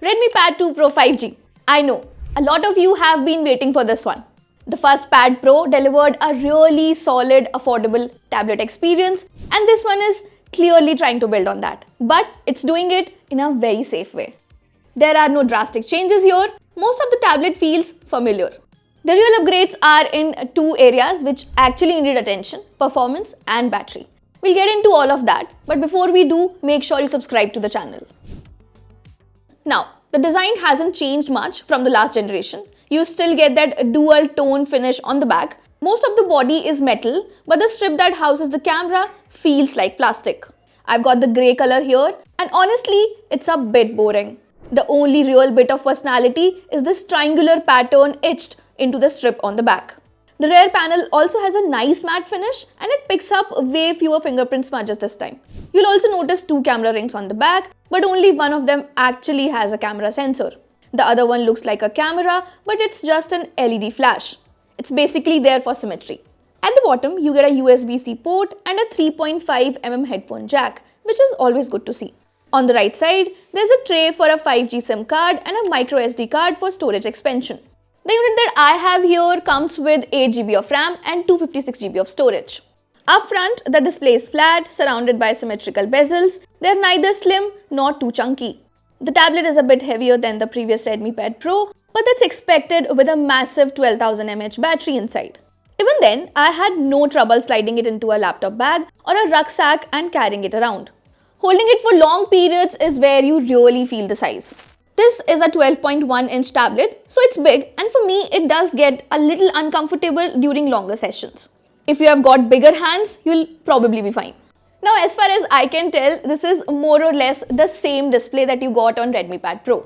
Redmi Pad 2 Pro 5G. I know, a lot of you have been waiting for this one. The first Pad Pro delivered a really solid, affordable tablet experience, and this one is clearly trying to build on that. But it's doing it in a very safe way. There are no drastic changes here. Most of the tablet feels familiar. The real upgrades are in two areas which actually needed attention: performance and battery. We'll get into all of that, but before we do, make sure you subscribe to the channel. Now, the design hasn't changed much from the last generation. You still get that dual tone finish on the back. Most of the body is metal, but the strip that houses the camera feels like plastic. I've got the grey color here, and honestly, it's a bit boring. The only real bit of personality is this triangular pattern etched into the strip on the back. The rear panel also has a nice matte finish, and it picks up way fewer fingerprint smudges this time. You'll also notice two camera rings on the back, but only one of them actually has a camera sensor. The other one looks like a camera, but it's just an LED flash. It's basically there for symmetry. At the bottom, you get a USB-C port and a 3.5mm headphone jack, which is always good to see. On the right side, there's a tray for a 5G SIM card and a micro SD card for storage expansion. The unit that I have here comes with 8GB of RAM and 256GB of storage. Up front, the display is flat, surrounded by symmetrical bezels. They're neither slim nor too chunky. The tablet is a bit heavier than the previous Redmi Pad Pro, but that's expected with a massive 12,000 mAh battery inside. Even then, I had no trouble sliding it into a laptop bag or a rucksack and carrying it around. Holding it for long periods is where you really feel the size. This is a 12.1-inch tablet, so it's big, and for me, it does get a little uncomfortable during longer sessions. If you have got bigger hands, you'll probably be fine. Now, as far as I can tell, this is more or less the same display that you got on Redmi Pad Pro.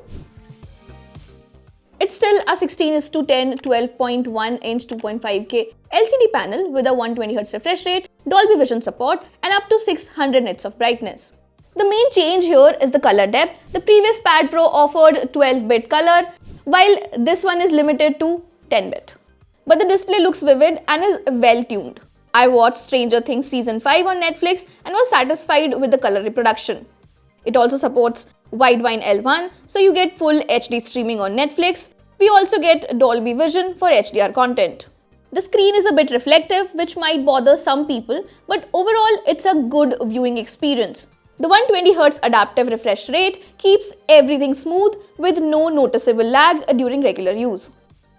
It's still a 16:10 12.1-inch 2.5K LCD panel with a 120Hz refresh rate, Dolby Vision support, and up to 600 nits of brightness. The main change here is the color depth. The previous Pad Pro offered 12-bit color, while this one is limited to 10-bit. But the display looks vivid and is well tuned. I watched Stranger Things Season 5 on Netflix and was satisfied with the color reproduction. It also supports Widevine L1, so you get full HD streaming on Netflix. We also get Dolby Vision for HDR content. The screen is a bit reflective, which might bother some people, but overall it's a good viewing experience. The 120Hz adaptive refresh rate keeps everything smooth with no noticeable lag during regular use.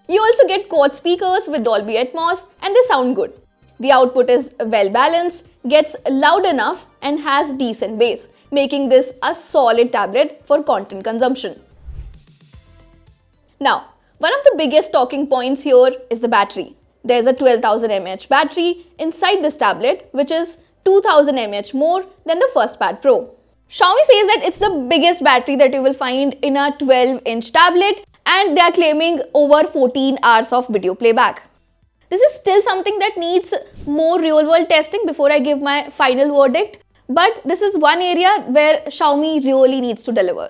You also get quad speakers with Dolby Atmos, and they sound good. The output is well balanced, gets loud enough, and has decent bass, making this a solid tablet for content consumption. Now, one of the biggest talking points here is the battery. There's a 12,000 mAh battery inside this tablet, which is 2000 mAh more than the first Pad Pro. Xiaomi says that it's the biggest battery that you will find in a 12-inch tablet, and they are claiming over 14 hours of video playback. This is still something that needs more real-world testing before I give my final verdict, but this is one area where Xiaomi really needs to deliver.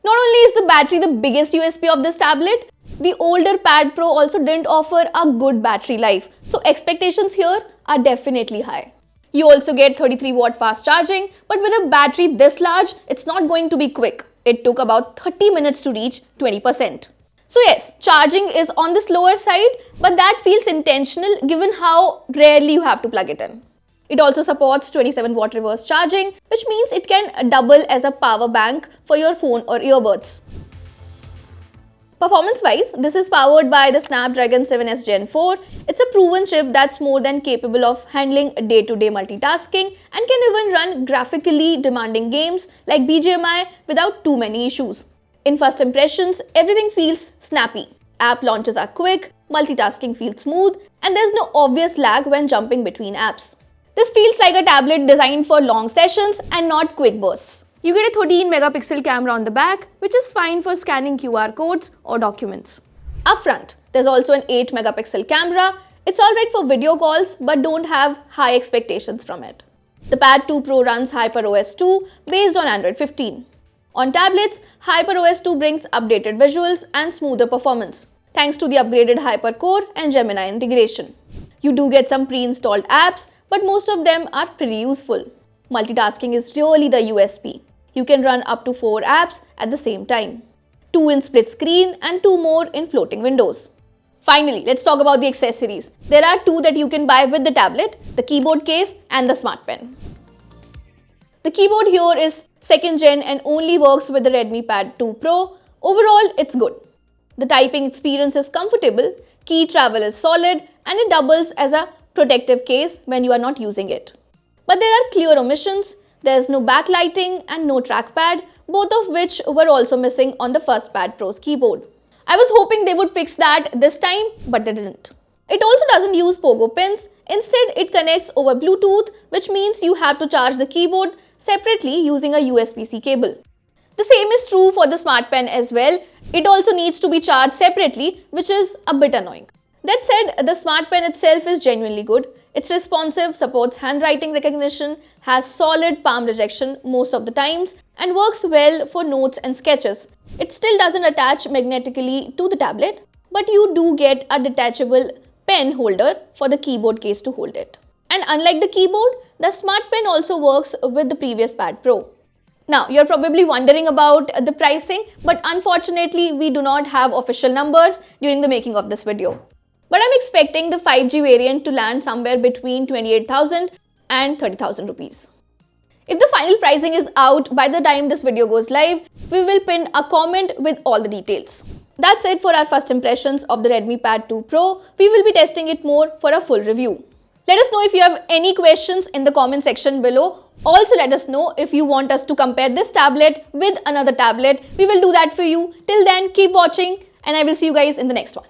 Not only is the battery the biggest USP of this tablet, the older Pad Pro also didn't offer a good battery life, so expectations here are definitely high. You also get 33-watt fast charging, but with a battery this large, it's not going to be quick. It took about 30 minutes to reach 20%. So yes, charging is on the slower side, but that feels intentional given how rarely you have to plug it in. It also supports 27-watt reverse charging, which means it can double as a power bank for your phone or earbuds. Performance-wise, this is powered by the Snapdragon 7S Gen 4. It's a proven chip that's more than capable of handling day-to-day multitasking and can even run graphically demanding games like BGMI without too many issues. In first impressions, everything feels snappy. App launches are quick, multitasking feels smooth, and there's no obvious lag when jumping between apps. This feels like a tablet designed for long sessions and not quick bursts. You get a 13-megapixel camera on the back, which is fine for scanning QR codes or documents. Up front, there's also an 8-megapixel camera. It's alright for video calls, but don't have high expectations from it. The Pad 2 Pro runs HyperOS 2 based on Android 15. On tablets, HyperOS 2 brings updated visuals and smoother performance, thanks to the upgraded HyperCore and Gemini integration. You do get some pre-installed apps, but most of them are pretty useful. Multitasking is really the USP. You can run up to 4 apps at the same time. 2 in split screen and 2 more in floating windows. Finally, let's talk about the accessories. There are 2 that you can buy with the tablet, the keyboard case and the Smart Pen. The keyboard here is 2nd gen and only works with the Redmi Pad 2 Pro. Overall, it's good. The typing experience is comfortable, key travel is solid, and it doubles as a protective case when you are not using it. But there are clear omissions. There's no backlighting and no trackpad, both of which were also missing on the first Pad Pro's keyboard. I was hoping they would fix that this time, but they didn't. It also doesn't use pogo pins. Instead, it connects over Bluetooth, which means you have to charge the keyboard separately using a USB-C cable. The same is true for the Smart Pen as well. It also needs to be charged separately, which is a bit annoying. That said, the Smart Pen itself is genuinely good. It's responsive, supports handwriting recognition, has solid palm rejection most of the times, and works well for notes and sketches. It still doesn't attach magnetically to the tablet, but you do get a detachable pen holder for the keyboard case to hold it. And unlike the keyboard, the Smart Pen also works with the previous Pad Pro. Now, you're probably wondering about the pricing, but unfortunately, we do not have official numbers during the making of this video. But I'm expecting the 5G variant to land somewhere between 28,000 and 30,000 rupees. If the final pricing is out by the time this video goes live, we will pin a comment with all the details. That's it for our first impressions of the Redmi Pad 2 Pro. We will be testing it more for a full review. Let us know if you have any questions in the comment section below. Also, let us know if you want us to compare this tablet with another tablet. We will do that for you. Till then, keep watching and I will see you guys in the next one.